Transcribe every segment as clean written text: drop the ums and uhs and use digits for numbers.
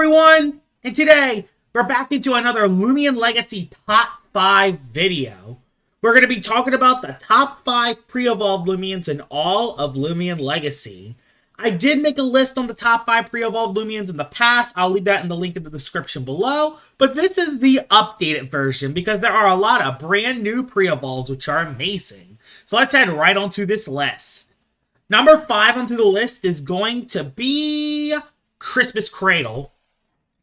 everyone, and today we're back into another Loomian Legacy Top 5 video. We're going to be talking about the top 5 pre-evolved Loomians in all of Loomian Legacy. I did make a list on the top 5 pre-evolved Loomians in the past. I'll leave that in the link in the description below. But this is the updated version because there are a lot of brand new pre-evolves which are amazing. So let's head right onto this list. Number 5 onto the list is going to be Christmas Cradle.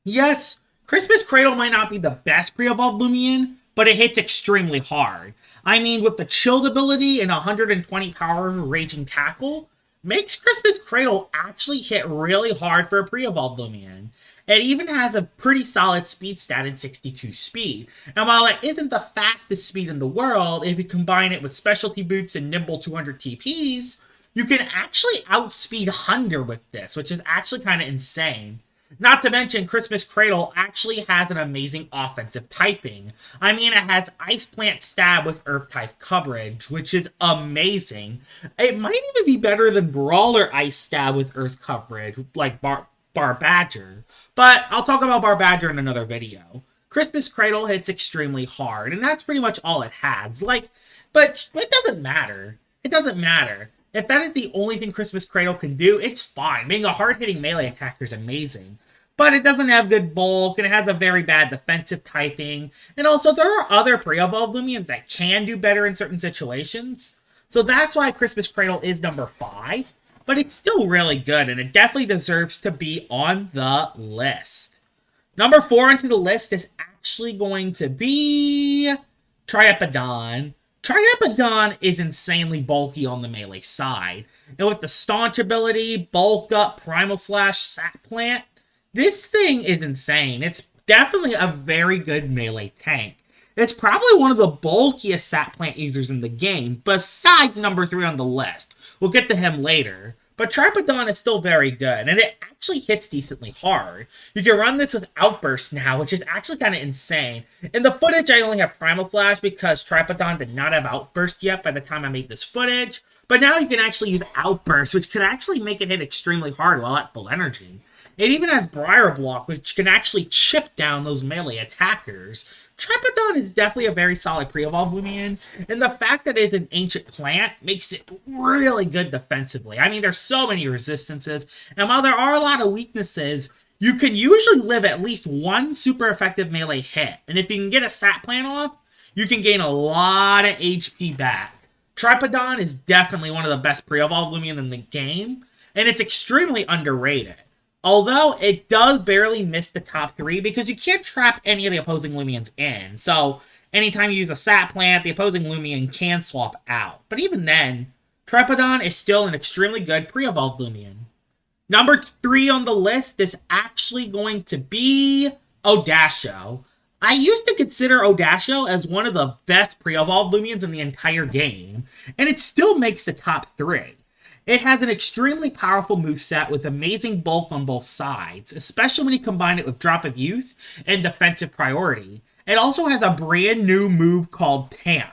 Yes, Christmas Cradle might not be the best pre-evolved Loomian, but it hits extremely hard. I mean, with the chilled ability and 120 power raging tackle, makes Christmas Cradle actually hit really hard for a pre-evolved Loomian. It even has a pretty solid speed stat in 62 speed. And while it isn't the fastest speed in the world, if you combine it with specialty boots and nimble 200 TPs, you can actually outspeed Hunder with this, which is actually kind of insane. Not to mention, Christmas Cradle actually has an amazing offensive typing. I mean, it has Ice Plant Stab with Earth-type coverage, which is amazing. It might even be better than Brawler Ice Stab with Earth coverage, like Bar Badger. But I'll talk about Bar Badger in another video. Christmas Cradle hits extremely hard, and that's pretty much all it has. But it doesn't matter. It doesn't matter. If that is the only thing Christmas Cradle can do, it's fine. Being a hard-hitting melee attacker is amazing. But it doesn't have good bulk, and it has a very bad defensive typing. And also, there are other pre-evolved Loomians that can do better in certain situations. So that's why Christmas Cradle is number 5. But it's still really good, and it definitely deserves to be on the list. Number 4 onto the list is actually going to be Triathadon. Triathadon is insanely bulky on the melee side, and with the Staunch ability, Bulk Up, Primal Slash, Sap Plant, this thing is insane. It's definitely a very good melee tank. It's probably one of the bulkiest Sap Plant users in the game, besides number 3 on the list. We'll get to him later. But Triathadon is still very good, and it actually hits decently hard. You can run this with Outburst now, which is actually kind of insane. In the footage, I only have Primal Slash because Triathadon did not have Outburst yet by the time I made this footage. But now you can actually use Outburst, which can actually make it hit extremely hard while at full energy. It even has Briar Block, which can actually chip down those melee attackers. Triathadon is definitely a very solid pre-evolved Loomian, and the fact that it's an ancient plant makes it really good defensively. I mean, there's so many resistances, and while there are a lot of weaknesses, you can usually live at least one super effective melee hit, and if you can get a Sap Plant off, you can gain a lot of HP back. Triathadon is definitely one of the best pre-evolved Loomian in the game, and it's extremely underrated. Although it does barely miss the top 3 because you can't trap any of the opposing Loomians in. So anytime you use a Sap Plant, the opposing Loomian can swap out. But even then, Triathadon is still an extremely good pre-evolved Loomian. Number 3 on the list is actually going to be Odasho. I used to consider Odasho as one of the best pre-evolved Loomians in the entire game, and it still makes the top 3. It has an extremely powerful moveset with amazing bulk on both sides, especially when you combine it with Drop of Youth and Defensive Priority. It also has a brand new move called Tamp.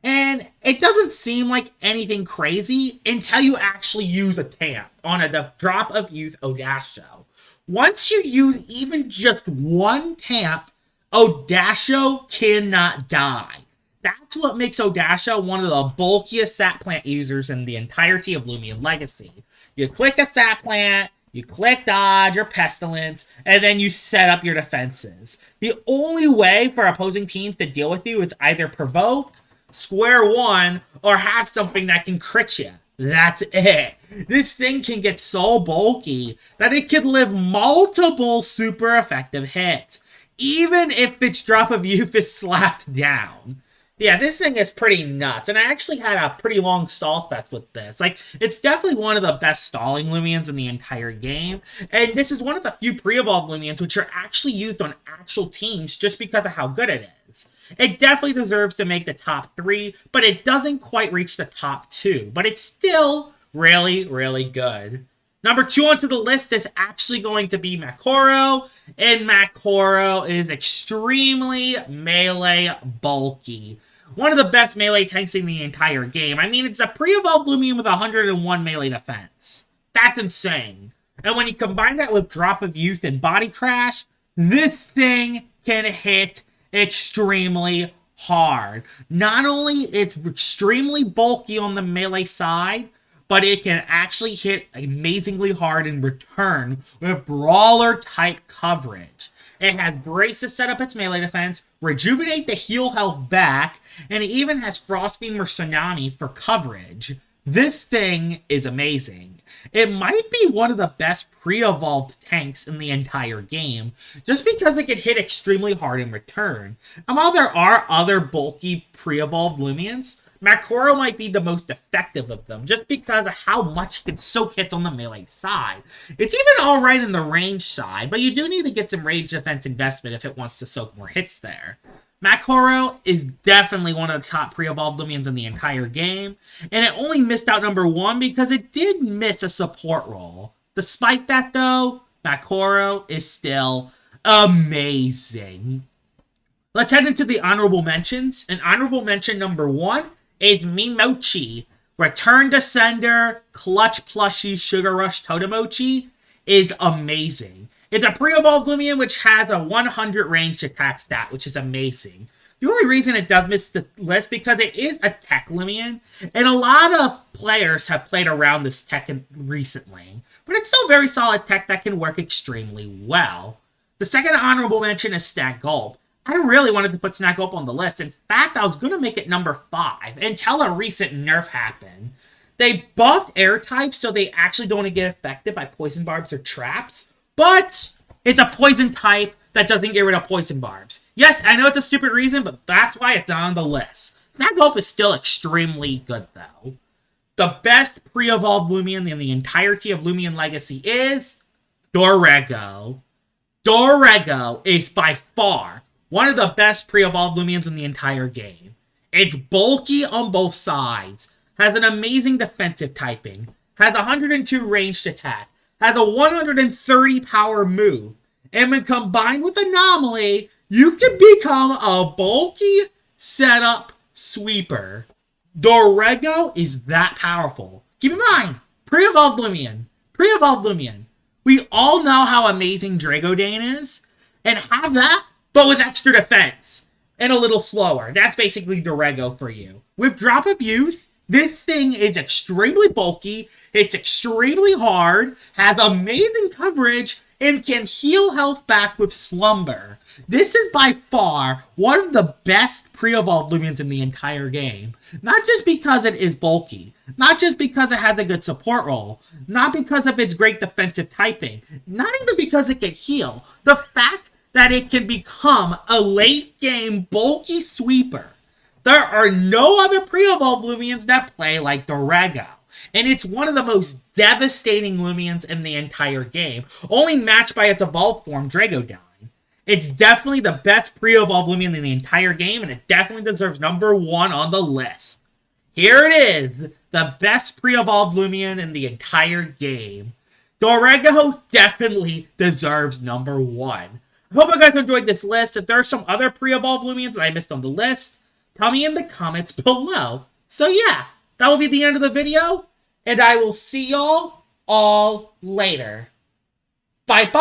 And it doesn't seem like anything crazy until you actually use a Tamp on a Drop of Youth Odasho. Once you use even just one Tamp, Odasho cannot die. That's what makes Odasho one of the bulkiest Sap Plant users in the entirety of Loomian Legacy. You click a Sap Plant, you click Dodge or Pestilence, and then you set up your defenses. The only way for opposing teams to deal with you is either provoke, square one, or have something that can crit you. That's it. This thing can get so bulky that it can live multiple super effective hits, even if its Drop of Youth is slapped down. Yeah, this thing is pretty nuts, and I actually had a pretty long stall fest with this. It's definitely one of the best stalling Loomians in the entire game, and this is one of the few pre-evolved Loomians which are actually used on actual teams just because of how good it is. It definitely deserves to make the top 3, but it doesn't quite reach the top 2, but it's still really, really good. Number 2 onto the list is actually going to be Macaro, and Macaro is extremely melee bulky. One of the best melee tanks in the entire game. I mean, it's a pre-evolved Loomian with 101 melee defense. That's insane. And when you combine that with Drop of Youth and Body Crash, this thing can hit extremely hard. Not only it's extremely bulky on the melee side, but it can actually hit amazingly hard in return with brawler-type coverage. It has Brace to set up its melee defense, Rejuvenate the heal health back, and it even has Frostbeam or Tsunami for coverage. This thing is amazing. It might be one of the best pre-evolved tanks in the entire game, just because it can hit extremely hard in return. And while there are other bulky pre-evolved Loomians, Macaro might be the most effective of them, just because of how much it can soak hits on the melee side. It's even alright in the range side, but you do need to get some range defense investment if it wants to soak more hits there. Macaro is definitely one of the top pre-evolved Loomians in the entire game, and it only missed out number 1 because it did miss a support role. Despite that though, Macaro is still amazing. Let's head into the honorable mentions, and honorable mention number 1 is Mimochi. Return to Sender, Clutch Plushie, Sugar Rush Totemochi is amazing. It's a pre-evolved Loomian which has a 100 ranged attack stat, which is amazing. The only reason it does miss the list because it is a tech Loomian, and a lot of players have played around this tech recently. But it's still very solid tech that can work extremely well. The second honorable mention is Snack Gulp. I really wanted to put Snack Gulp on the list. In fact, I was going to make it number 5 until a recent nerf happened. They buffed air types so they actually don't get affected by poison barbs or traps. But it's a poison type that doesn't get rid of poison barbs. Yes, I know it's a stupid reason, but that's why it's not on the list. Snack Gulp is still extremely good, though. The best pre-evolved Loomian in the entirety of Loomian Legacy is Dorego. Dorego is by far one of the best pre-evolved Loomians in the entire game. It's bulky on both sides, has an amazing defensive typing, has 102 ranged attack, has a 130 power move, and when combined with Anomaly, you can become a bulky setup sweeper. Dorego is that powerful. Keep in mind, pre-evolved Loomian. Pre-evolved Loomian. We all know how amazing Dragodane is, and have that, but with extra defense, and a little slower. That's basically Dorego for you. With Drop of Youth, this thing is extremely bulky, it's extremely hard, has amazing coverage, and can heal health back with Slumber. This is by far one of the best pre-evolved Loomians in the entire game. Not just because it is bulky, not just because it has a good support role, not because of its great defensive typing, not even because it can heal. The fact that it can become a late-game bulky sweeper. There are no other pre-evolved Loomians that play like Dorego, and it's one of the most devastating Loomians in the entire game, only matched by its evolved form, Dragodine. It's definitely the best pre-evolved Loomian in the entire game, and it definitely deserves number 1 on the list. Here it is, the best pre-evolved Loomian in the entire game. Dorego definitely deserves number 1. I hope you guys enjoyed this list. If there are some other pre-evolved Loomians that I missed on the list, tell me in the comments below. So yeah, that will be the end of the video, and I will see y'all all later. Bye-bye!